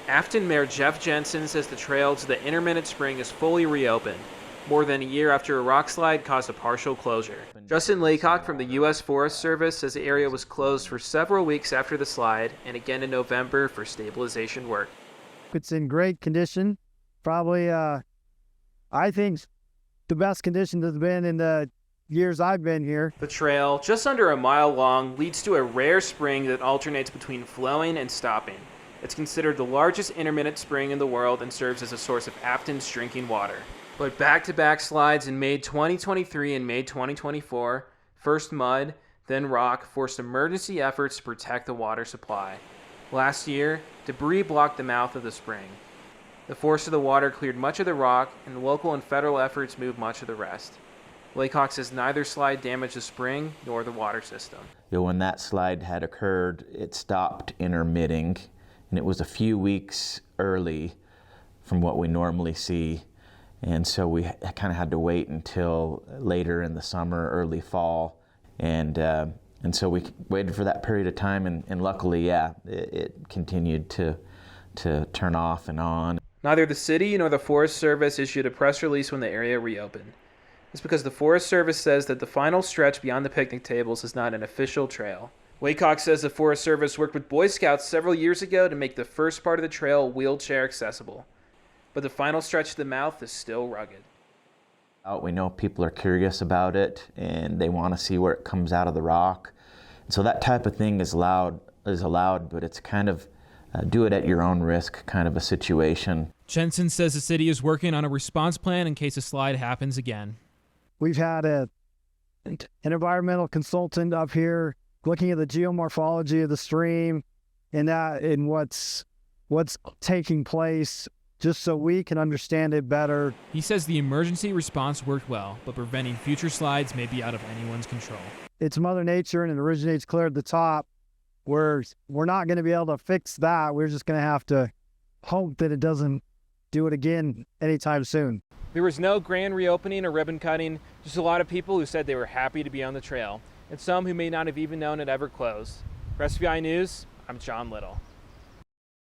Afton Mayor Jeff Jensen says the trail to the Intermittent Spring is fully reopened, more than a year after a rock slide caused a partial closure. Justin Laycock from the U.S. Forest Service says the area was closed for several weeks after the slide and again in November for stabilization work. It's in great condition. Probably, I think, the best condition it's been in the years I've been here. The trail, just under a mile long, leads to a rare spring that alternates between flowing and stopping. It's considered the largest intermittent spring in the world and serves as a source of Afton's drinking water. But back-to-back slides in May 2023 and May 2024, first mud, then rock, forced emergency efforts to protect the water supply. Last year, debris blocked the mouth of the spring. The force of the water cleared much of the rock, and local and federal efforts moved much of the rest. Laycock says neither slide damaged the spring nor the water system. When that slide had occurred, it stopped intermitting, and it was a few weeks early from what we normally see. And so we kind of had to wait until later in the summer, early fall. And so we waited for that period of time, and luckily, it continued to turn off and on. Neither the city nor the Forest Service issued a press release when the area reopened. It's because the Forest Service says that the final stretch beyond the picnic tables is not an official trail. Laycock says the Forest Service worked with Boy Scouts several years ago to make the first part of the trail wheelchair accessible. But the final stretch to the mouth is still rugged. We know people are curious about it, and they want to see where it comes out of the rock. And so that type of thing is allowed, but it's kind of do it at your own risk kind of a situation. Jensen says the city is working on a response plan in case a slide happens again. We've had an environmental consultant up here looking at the geomorphology of the stream and what's taking place, just so we can understand it better. He says the emergency response worked well, but preventing future slides may be out of anyone's control. It's Mother Nature, and it originates clear at the top. We're not going to be able to fix that. We're just going to have to hope that it doesn't do it again anytime soon. There was no grand reopening or ribbon cutting, just a lot of people who said they were happy to be on the trail, and some who may not have even known it ever closed. For SVI News, I'm John Little.